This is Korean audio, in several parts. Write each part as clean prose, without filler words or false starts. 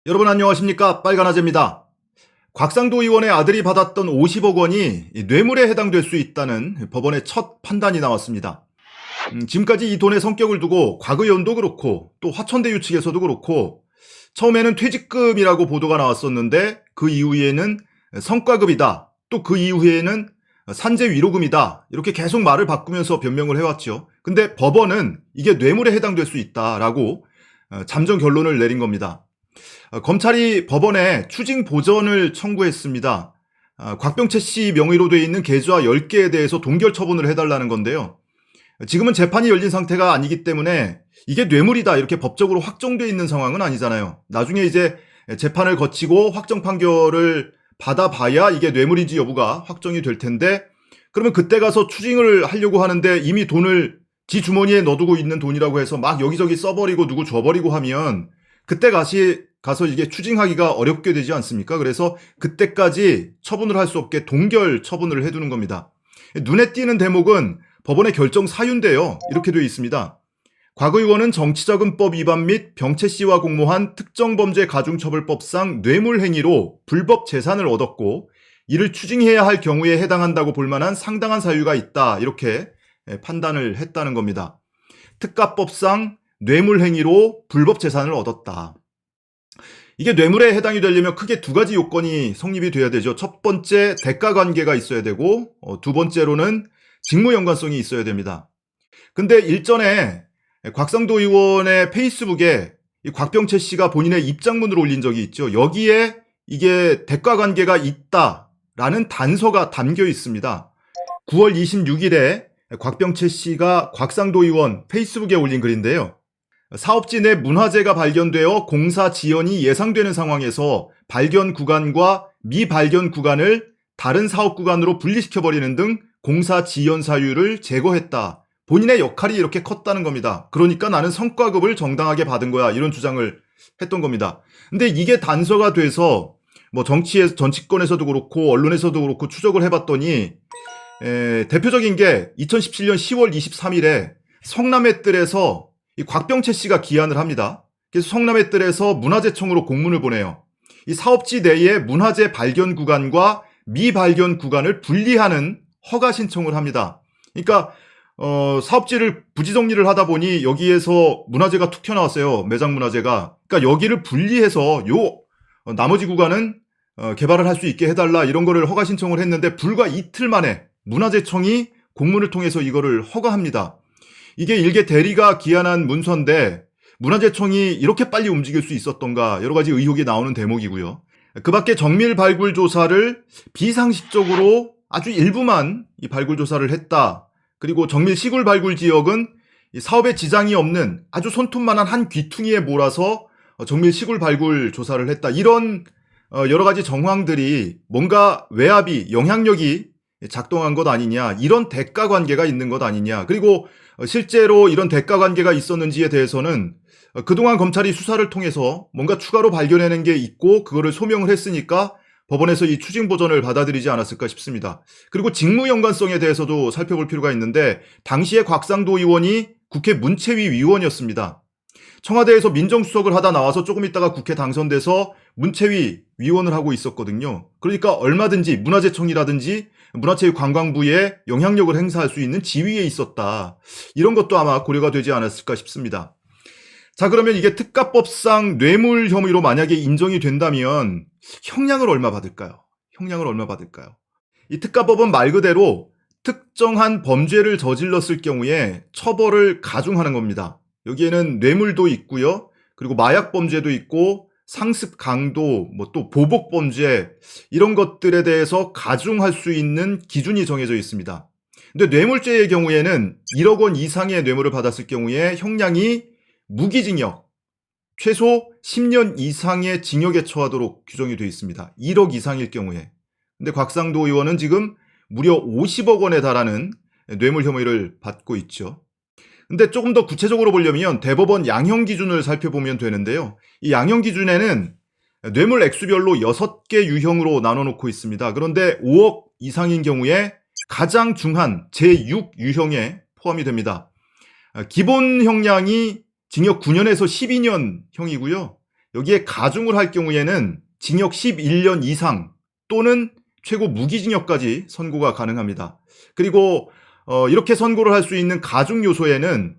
여러분 안녕하십니까? 빨간아재입니다. 곽상도 의원의 아들이 받았던 50억 원이 뇌물에 해당될 수 있다는 법원의 첫 판단이 나왔습니다. 지금까지 이 돈의 성격을 두고 곽의원도 그렇고 또 화천대유 측에서도 그렇고 처음에는 퇴직금이라고 보도가 나왔었는데 그 이후에는 성과급이다. 또 그 이후에는 산재 위로금이다. 이렇게 계속 말을 바꾸면서 변명을 해왔죠. 근데 법원은 이게 뇌물에 해당될 수 있다라고 잠정 결론을 내린 겁니다. 검찰이 법원에 추징 보전을 청구했습니다. 곽병채 씨 명의로 되어 있는 계좌 10개에 대해서 동결 처분을 해달라는 건데요. 지금은 재판이 열린 상태가 아니기 때문에 이게 뇌물이다 이렇게 법적으로 확정되어 있는 상황은 아니잖아요. 나중에 이제 재판을 거치고 확정 판결을 받아봐야 이게 뇌물인지 여부가 확정이 될 텐데 그러면 그때 가서 추징을 하려고 하는데 이미 돈을 지 주머니에 넣어두고 있는 돈이라고 해서 막 여기저기 써버리고 누구 줘버리고 하면 그때 가서 이게 추징하기가 어렵게 되지 않습니까? 그래서 그때까지 처분을 할 수 없게 동결 처분을 해두는 겁니다. 눈에 띄는 대목은 법원의 결정 사유인데요. 이렇게 되어 있습니다. 곽 의원은 정치자금법 위반 및 병채 씨와 공모한 특정범죄 가중처벌법상 뇌물 행위로 불법 재산을 얻었고 이를 추징해야 할 경우에 해당한다고 볼 만한 상당한 사유가 있다. 이렇게 판단을 했다는 겁니다. 특가법상 뇌물 행위로 불법 재산을 얻었다. 이게 뇌물에 해당이 되려면 크게 두 가지 요건이 성립이 돼야 되죠. 첫 번째, 대가 관계가 있어야 되고 두 번째로는 직무 연관성이 있어야 됩니다. 근데 일전에 곽상도 의원의 페이스북에 이 곽병채 씨가 본인의 입장문을 올린 적이 있죠. 여기에 이게 대가 관계가 있다라는 단서가 담겨 있습니다. 9월 26일에 곽병채 씨가 곽상도 의원 페이스북에 올린 글인데요. 사업지 내 문화재가 발견되어 공사 지연이 예상되는 상황에서 발견 구간과 미발견 구간을 다른 사업 구간으로 분리시켜버리는 등 공사 지연 사유를 제거했다. 본인의 역할이 이렇게 컸다는 겁니다. 그러니까 나는 성과급을 정당하게 받은 거야. 이런 주장을 했던 겁니다. 근데 이게 단서가 돼서 뭐 정치권에서도 그렇고 언론에서도 그렇고 추적을 해봤더니 대표적인 게 2017년 10월 23일에 성남의 뜰에서 이 곽병채 씨가 기한을 합니다. 그래서 성남의 뜰에서 문화재청으로 공문을 보내요. 이 사업지 내의 문화재 발견 구간과 미발견 구간을 분리하는 허가 신청을 합니다. 그러니까 사업지를 부지 정리를 하다 보니 여기에서 문화재가 툭 튀어나왔어요. 매장 문화재가. 그러니까 여기를 분리해서 나머지 구간은 개발을 할 수 있게 해달라 이런 거를 허가 신청을 했는데 불과 이틀 만에 문화재청이 공문을 통해서 이거를 허가합니다. 이게 일개 대리가 기한한 문서인데 문화재청이 이렇게 빨리 움직일 수 있었던가 여러 가지 의혹이 나오는 대목이고요. 그 밖에 정밀 발굴 조사를 비상식적으로 아주 일부만 이 발굴 조사를 했다. 그리고 정밀 시굴 발굴 지역은 사업에 지장이 없는 아주 손톱만한 한 귀퉁이에 몰아서 정밀 시굴 발굴 조사를 했다. 이런 여러 가지 정황들이 뭔가 외압이 영향력이 작동한 것 아니냐. 이런 대가 관계가 있는 것 아니냐. 그리고 실제로 이런 대가 관계가 있었는지에 대해서는 그동안 검찰이 수사를 통해서 뭔가 추가로 발견해낸 게 있고 그거를 소명을 했으니까 법원에서 이 추징 보전을 받아들이지 않았을까 싶습니다. 그리고 직무 연관성에 대해서도 살펴볼 필요가 있는데 당시에 곽상도 의원이 국회 문체위 위원이었습니다. 청와대에서 민정수석을 하다 나와서 조금 있다가 국회 당선돼서 문체위 위원을 하고 있었거든요. 그러니까 얼마든지 문화재청이라든지 문화체육관광부에 영향력을 행사할 수 있는 지위에 있었다. 이런 것도 아마 고려가 되지 않았을까 싶습니다. 자, 그러면 이게 특가법상 뇌물 혐의로 만약에 인정이 된다면 형량을 얼마 받을까요? 형량을 얼마 받을까요? 이 특가법은 말 그대로 특정한 범죄를 저질렀을 경우에 처벌을 가중하는 겁니다. 여기에는 뇌물도 있고요. 그리고 마약 범죄도 있고 상습 강도, 뭐 또 보복 범죄 이런 것들에 대해서 가중할 수 있는 기준이 정해져 있습니다. 근데 뇌물죄의 경우에는 1억 원 이상의 뇌물을 받았을 경우에 형량이 무기징역, 최소 10년 이상의 징역에 처하도록 규정이 되어 있습니다. 1억 이상일 경우에. 근데 곽상도 의원은 지금 무려 50억 원에 달하는 뇌물 혐의를 받고 있죠. 근데 조금 더 구체적으로 보려면 대법원 양형 기준을 살펴보면 되는데요. 이 양형 기준에는 뇌물 액수별로 6개 유형으로 나눠놓고 있습니다. 그런데 5억 이상인 경우에 가장 중한 제6 유형에 포함이 됩니다. 기본 형량이 징역 9년에서 12년 형이고요. 여기에 가중을 할 경우에는 징역 11년 이상 또는 최고 무기징역까지 선고가 가능합니다. 그리고 이렇게 선고를 할 수 있는 가중 요소에는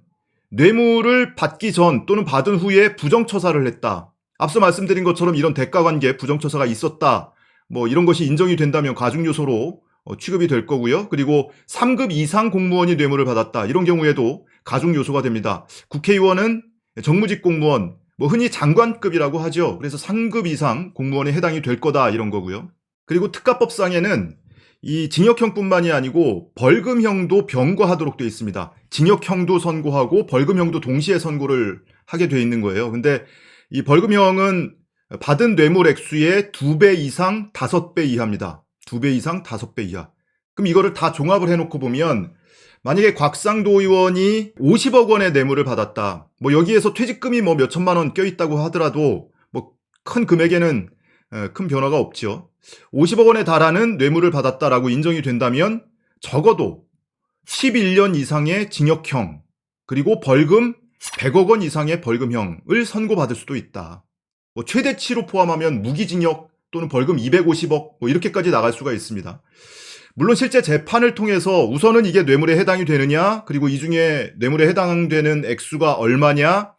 뇌물을 받기 전 또는 받은 후에 부정처사를 했다. 앞서 말씀드린 것처럼 이런 대가관계 부정처사가 있었다. 뭐 이런 것이 인정이 된다면 가중 요소로 취급이 될 거고요. 그리고 3급 이상 공무원이 뇌물을 받았다. 이런 경우에도 가중 요소가 됩니다. 국회의원은 정무직 공무원, 뭐 흔히 장관급이라고 하죠. 그래서 3급 이상 공무원에 해당이 될 거다 이런 거고요. 그리고 특가법상에는 이 징역형뿐만이 아니고 벌금형도 병과하도록 되어 있습니다. 징역형도 선고하고 벌금형도 동시에 선고를 하게 되어 있는 거예요. 근데 이 벌금형은 받은 뇌물 액수의 2배 이상 5배 이하입니다. 2배 이상 5배 이하. 그럼 이거를 다 종합을 해놓고 보면 만약에 곽상도 의원이 50억 원의 뇌물을 받았다. 뭐 여기에서 퇴직금이 뭐 몇 천만 원 껴있다고 하더라도 뭐 큰 금액에는 큰 변화가 없죠. 50억 원에 달하는 뇌물을 받았다라고 인정이 된다면 적어도 11년 이상의 징역형 그리고 벌금 100억 원 이상의 벌금형을 선고받을 수도 있다. 뭐 최대치로 포함하면 무기징역 또는 벌금 250억 뭐 이렇게까지 나갈 수가 있습니다. 물론 실제 재판을 통해서 우선은 이게 뇌물에 해당이 되느냐, 그리고 이 중에 뇌물에 해당되는 액수가 얼마냐,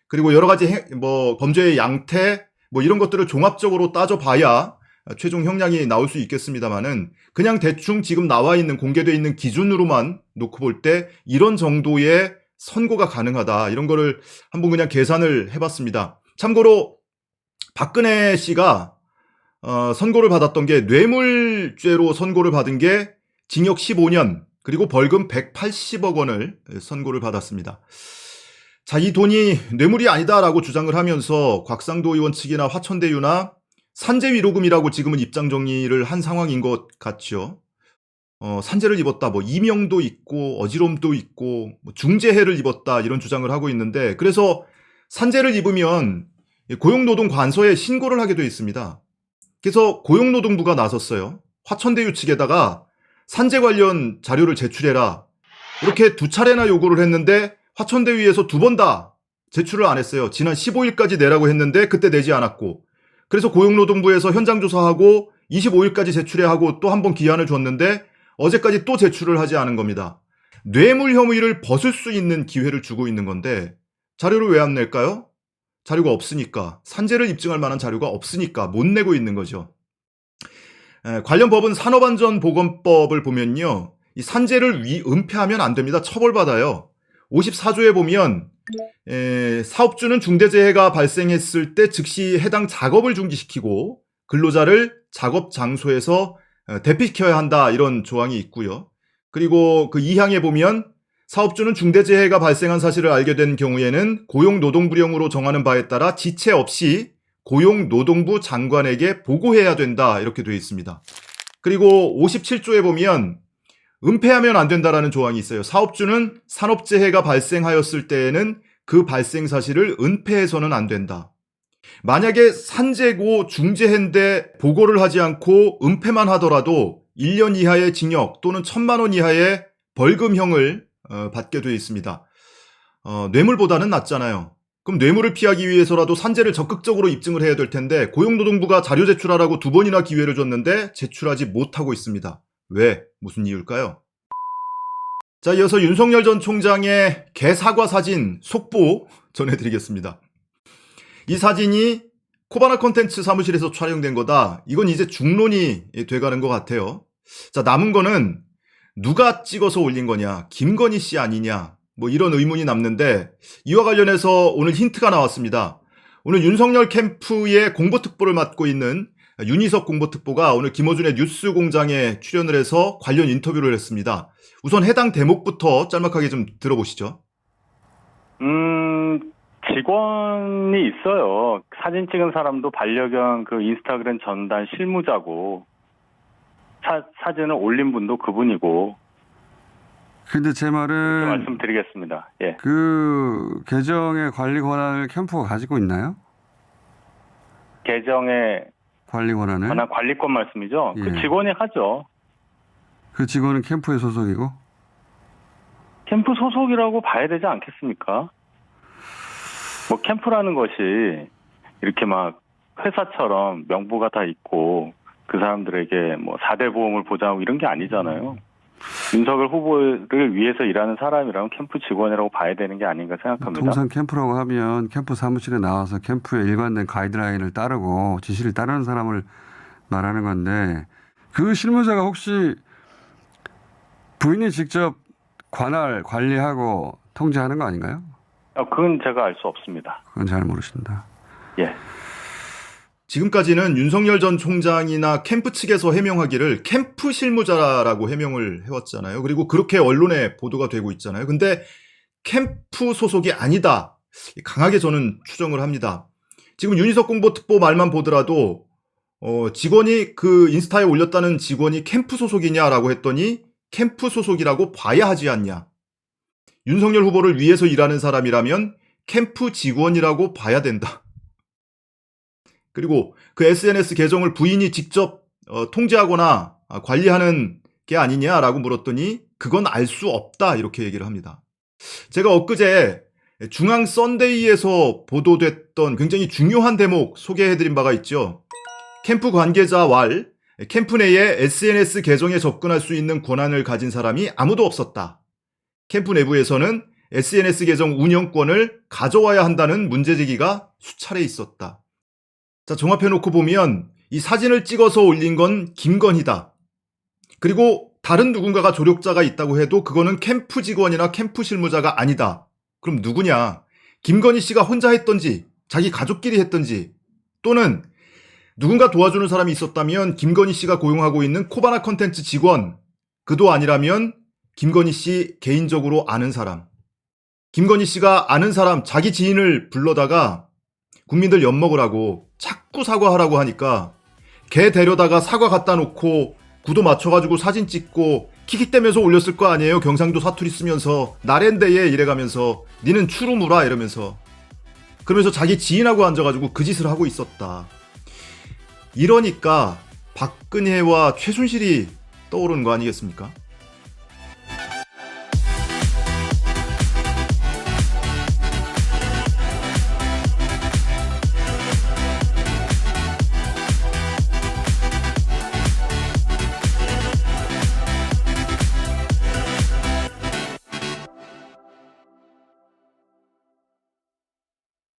그리고 여러 가지 뭐 범죄의 양태 뭐 이런 것들을 종합적으로 따져봐야 최종 형량이 나올 수 있겠습니다만은 그냥 대충 지금 나와 있는 공개되어 있는 기준으로만 놓고 볼 때 이런 정도의 선고가 가능하다. 이런 거를 한번 그냥 계산을 해봤습니다. 참고로 박근혜 씨가 선고를 받았던 게 뇌물죄로 선고를 받은 게 징역 15년 그리고 벌금 180억 원을 선고를 받았습니다. 자, 이 돈이 뇌물이 아니다라고 주장을 하면서 곽상도 의원 측이나 화천대유나 산재위로금이라고 지금은 입장 정리를 한 상황인 것 같죠. 산재를 입었다, 뭐 이명도 있고 어지럼도 있고 뭐 중재해를 입었다 이런 주장을 하고 있는데 그래서 산재를 입으면 고용노동관서에 신고를 하게 돼 있습니다. 그래서 고용노동부가 나섰어요. 화천대유 측에다가 산재 관련 자료를 제출해라. 이렇게 2차례나 요구를 했는데 화천대유에서 2번 다 제출을 안 했어요. 지난 15일까지 내라고 했는데 그때 내지 않았고 그래서 고용노동부에서 현장 조사하고 25일까지 제출해 하고 또 한 번 기한을 줬는데 어제까지 또 제출을 하지 않은 겁니다. 뇌물 혐의를 벗을 수 있는 기회를 주고 있는 건데 자료를 왜 안 낼까요? 자료가 없으니까. 산재를 입증할 만한 자료가 없으니까 못 내고 있는 거죠. 관련 법은 산업안전보건법을 보면요. 이 산재를 은폐하면 안 됩니다. 처벌받아요. 54조에 보면 사업주는 중대재해가 발생했을 때 즉시 해당 작업을 중지시키고 근로자를 작업 장소에서 대피시켜야 한다 이런 조항이 있고요. 그리고 그 2항에 보면 사업주는 중대재해가 발생한 사실을 알게 된 경우에는 고용노동부령으로 정하는 바에 따라 지체 없이 고용노동부 장관에게 보고해야 된다 이렇게 되어 있습니다. 그리고 57조에 보면 은폐하면 안 된다라는 조항이 있어요. 사업주는 산업재해가 발생하였을 때에는 그 발생 사실을 은폐해서는 안 된다. 만약에 산재고 중재해인데 보고를 하지 않고 은폐만 하더라도 1년 이하의 징역 또는 1,000만 원 이하의 벌금형을 받게 되어 있습니다. 뇌물보다는 낫잖아요. 그럼 뇌물을 피하기 위해서라도 산재를 적극적으로 입증을 해야 될 텐데 고용노동부가 자료 제출하라고 2번이나 기회를 줬는데 제출하지 못하고 있습니다. 왜? 무슨 이유일까요? 자, 이어서 윤석열 전 총장의 개사과 사진 속보 전해드리겠습니다. 이 사진이 코바나 콘텐츠 사무실에서 촬영된 거다. 이건 이제 중론이 돼가는 것 같아요. 자, 남은 거는 누가 찍어서 올린 거냐, 김건희 씨 아니냐, 뭐 이런 의문이 남는데 이와 관련해서 오늘 힌트가 나왔습니다. 오늘 윤석열 캠프의 공보특보를 맡고 있는 윤희석 공보특보가 오늘 김어준의 뉴스공장에 출연을 해서 관련 인터뷰를 했습니다. 우선 해당 대목부터 짤막하게 좀 들어보시죠. 직원이 있어요. 사진 찍은 사람도 반려견 그 인스타그램 전단 실무자고 사진을 올린 분도 그분이고. 근데 제 말은 말씀드리겠습니다. 예. 그 계정의 관리 권한을 캠프가 가지고 있나요? 계정의 관리 권한을? 관리권 말씀이죠. 예. 그 직원이 하죠. 그 직원은 캠프의 소속이고? 캠프 소속이라고 봐야 되지 않겠습니까? 뭐 캠프라는 것이 이렇게 막 회사처럼 명부가 다 있고 그 사람들에게 뭐 4대 보험을 보장하고 이런 게 아니잖아요. 윤석열 후보를 위해서 일하는 사람이라면 캠프 직원이라고 봐야 되는 게 아닌가 생각합니다. 통상 캠프라고 하면 캠프 사무실에 나와서 캠프의 일관된 가이드라인을 따르고 지시를 따르는 사람을 말하는 건데 그 실무자가 혹시 부인이 직접 관리하고 통제하는 거 아닌가요? 그건 제가 알 수 없습니다. 그건 잘 모르신다. 예. 지금까지는 윤석열 전 총장이나 캠프 측에서 해명하기를 캠프 실무자라고 해명을 해왔잖아요. 그리고 그렇게 언론에 보도가 되고 있잖아요. 근데 캠프 소속이 아니다. 강하게 저는 추정을 합니다. 지금 윤희석 공보특보 말만 보더라도 직원이 그 인스타에 올렸다는 직원이 캠프 소속이냐라고 했더니 캠프 소속이라고 봐야 하지 않냐. 윤석열 후보를 위해서 일하는 사람이라면 캠프 직원이라고 봐야 된다. 그리고 그 SNS 계정을 부인이 직접 통제하거나 관리하는 게 아니냐라고 물었더니 그건 알 수 없다 이렇게 얘기를 합니다. 제가 엊그제 중앙 썬데이에서 보도됐던 굉장히 중요한 대목 소개해드린 바가 있죠. 캠프 관계자 왈, 캠프 내에 SNS 계정에 접근할 수 있는 권한을 가진 사람이 아무도 없었다. 캠프 내부에서는 SNS 계정 운영권을 가져와야 한다는 문제제기가 수차례 있었다. 자, 종합해놓고 보면 이 사진을 찍어서 올린 건 김건희다. 그리고 다른 누군가가 조력자가 있다고 해도 그거는 캠프 직원이나 캠프 실무자가 아니다. 그럼 누구냐? 김건희 씨가 혼자 했던지, 자기 가족끼리 했던지, 또는 누군가 도와주는 사람이 있었다면 김건희 씨가 고용하고 있는 코바나 컨텐츠 직원, 그도 아니라면 김건희 씨 개인적으로 아는 사람. 김건희 씨가 아는 사람, 자기 지인을 불러다가 국민들 엿먹으라고 자꾸 사과하라고 하니까 걔 데려다가 사과 갖다 놓고 구도 맞춰가지고 사진 찍고 킥킥대면서 올렸을 거 아니에요. 경상도 사투리 쓰면서 나랜데에 이래가면서 니는 추루무라 이러면서 그러면서 자기 지인하고 앉아가지고 그 짓을 하고 있었다. 이러니까 박근혜와 최순실이 떠오르는 거 아니겠습니까?